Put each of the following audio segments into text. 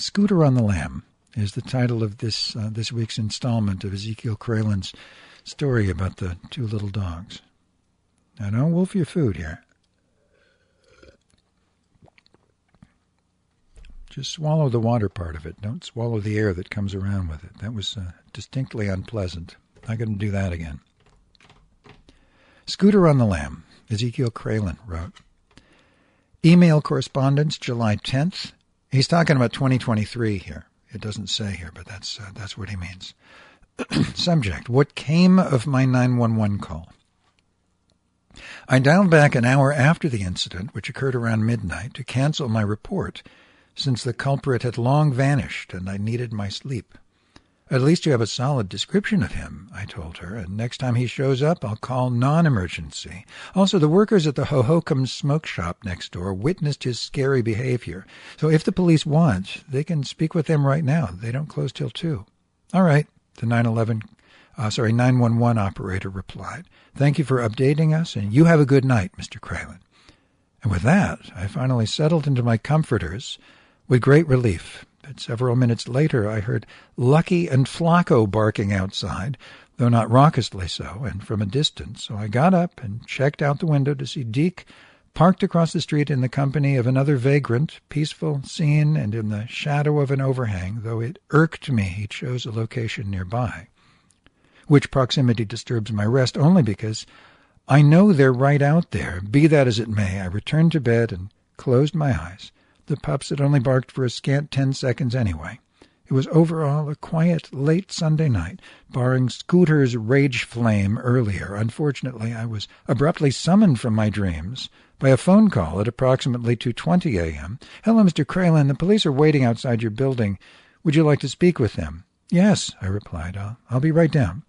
Scooter on the Lamb is the title of this week's installment of Ezekiel Kralen's story about the two little dogs. Now, don't wolf your food here. Just swallow the water part of it. Don't swallow the air that comes around with it. That was distinctly unpleasant. I'm going to do that again. Scooter on the Lamb, Ezekiel Kralen wrote. Email correspondence, July 10th. He's talking about 2023 here. It doesn't say here, but that's what he means. Subject, what came of my 911 call? I dialed back an hour after the incident, which occurred around midnight, to cancel my report, since the culprit had long vanished and I needed my sleep. At least you have a solid description of him, I told her, and next time he shows up, I'll call non-emergency. Also, the workers at the Hohokam smoke shop next door witnessed his scary behavior, so if the police want, they can speak with them right now. They don't close till 2. All right, the 911 operator replied. Thank you for updating us, and you have a good night, Mr. Kralen. And with that, I finally settled into my comforters with great relief. But several minutes later, I heard Lucky and Flacco barking outside, though not raucously so, and from a distance. So I got up and checked out the window to see Deke parked across the street in the company of another vagrant, peaceful scene and in the shadow of an overhang, though it irked me he chose a location nearby. Which proximity disturbs my rest only because I know they're right out there. Be that as it may, I returned to bed and closed my eyes. The pups had only barked for a scant 10 seconds anyway. It was overall a quiet, late Sunday night, barring Scooter's rage flame earlier. Unfortunately, I was abruptly summoned from my dreams by a phone call at approximately 2:20 a.m. Hello, Mr. Kralen. The police are waiting outside your building. Would you like to speak with them? Yes, I replied. I'll be right down.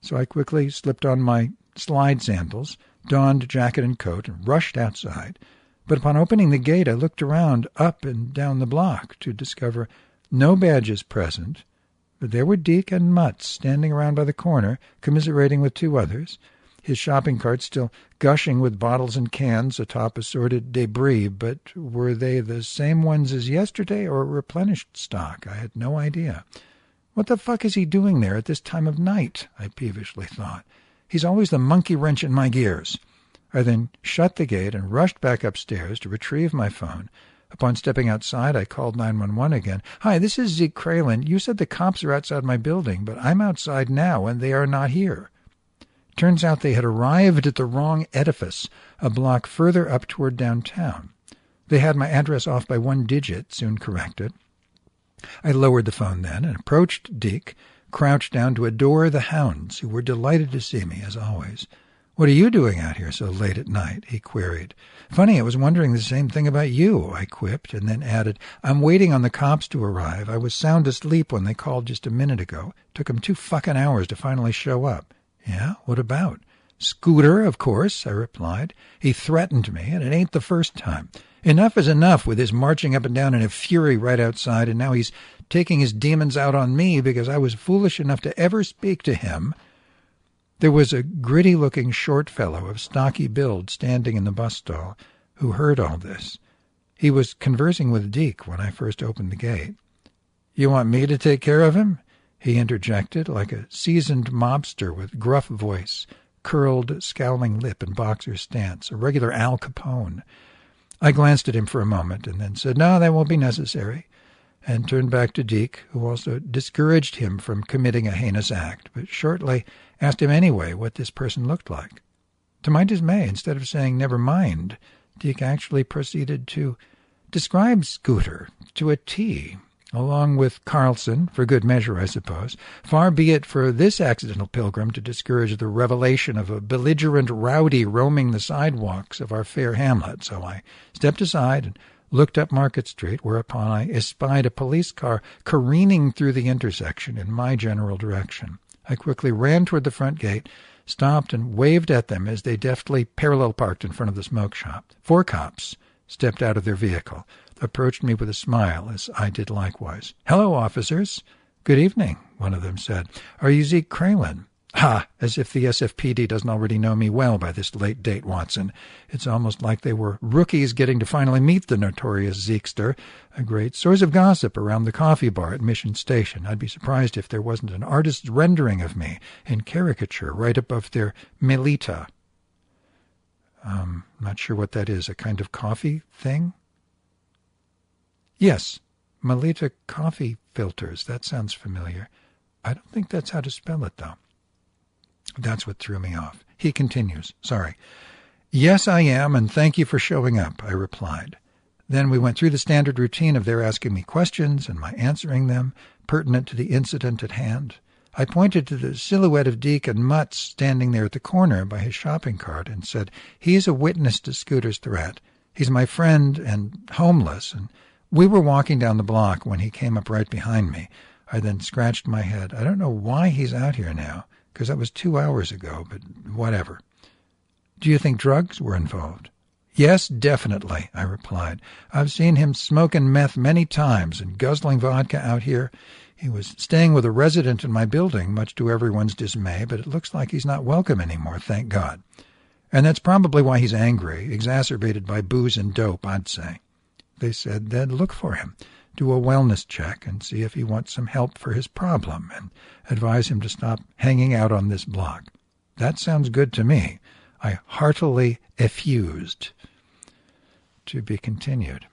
So I quickly slipped on my slide sandals, donned jacket and coat, and rushed outside. But upon opening the gate, I looked around up and down the block to discover no badges present, but there were Deke and Mutt standing around by the corner, commiserating with 2 others, his shopping cart still gushing with bottles and cans atop assorted debris. But were they the same ones as yesterday or replenished stock? I had no idea. What the fuck is he doing there at this time of night? I peevishly thought. He's always the monkey wrench in my gears. I then shut the gate and rushed back upstairs to retrieve my phone. Upon stepping outside, I called 911 again. Hi, this is Zeke Kralen. You said the cops are outside my building, but I'm outside now, and they are not here. Turns out they had arrived at the wrong edifice, a block further up toward downtown. They had my address off by 1 digit, soon corrected. I lowered the phone then and approached Deke, crouched down to adore the hounds, who were delighted to see me, as always. What are you doing out here so late at night? He queried. Funny, I was wondering the same thing about you, I quipped, and then added, I'm waiting on the cops to arrive. I was sound asleep when they called just a minute ago. Took them 2 fucking hours to finally show up. Yeah? What about? Scooter, of course, I replied. He threatened me, and it ain't the first time. Enough is enough with his marching up and down in a fury right outside, and now he's taking his demons out on me because I was foolish enough to ever speak to him. There was a gritty-looking short fellow of stocky build standing in the bus stall who heard all this. He was conversing with Deke when I first opened the gate. You want me to take care of him? He interjected, like a seasoned mobster with gruff voice, curled, scowling lip and boxer stance, a regular Al Capone. I glanced at him for a moment and then said, No, that won't be necessary, and turned back to Deke, who also discouraged him from committing a heinous act, but shortly asked him anyway what this person looked like. To my dismay, instead of saying, never mind, Deke actually proceeded to describe Scooter to a T, along with Carlson, for good measure, I suppose. Far be it for this accidental pilgrim to discourage the revelation of a belligerent rowdy roaming the sidewalks of our fair hamlet, so I stepped aside and looked up Market Street, whereupon I espied a police car careening through the intersection in my general direction. I quickly ran toward the front gate, stopped, and waved at them as they deftly parallel parked in front of the smoke shop. 4 cops stepped out of their vehicle, approached me with a smile, as I did likewise. Hello, officers. Good evening, one of them said. Are you Zeke Kralen? Ha! As if the SFPD doesn't already know me well by this late date, Watson. It's almost like they were rookies getting to finally meet the notorious Zeekster, a great source of gossip around the coffee bar at Mission Station. I'd be surprised if there wasn't an artist's rendering of me in caricature right above their Melita. Not sure what that is, a kind of coffee thing? Yes, Melita coffee filters. That sounds familiar. I don't think that's how to spell it, though. That's what threw me off. He continues. Sorry. Yes, I am, and thank you for showing up, I replied. Then we went through the standard routine of their asking me questions and my answering them, pertinent to the incident at hand. I pointed to the silhouette of Deacon Mutz standing there at the corner by his shopping cart and said, "He's a witness to Scooter's threat. He's my friend and homeless, and we were walking down the block when he came up right behind me." I then scratched my head. I don't know why he's out here now, because that was 2 hours ago, but whatever. Do you think drugs were involved? Yes, definitely, I replied. I've seen him smoking meth many times and guzzling vodka out here. He was staying with a resident in my building, much to everyone's dismay, but it looks like he's not welcome anymore, thank God. And that's probably why he's angry, exacerbated by booze and dope, I'd say. They said they'd look for him, do a wellness check, and see if he wants some help for his problem, and advise him to stop hanging out on this block. That sounds good to me. I heartily effused. To be continued.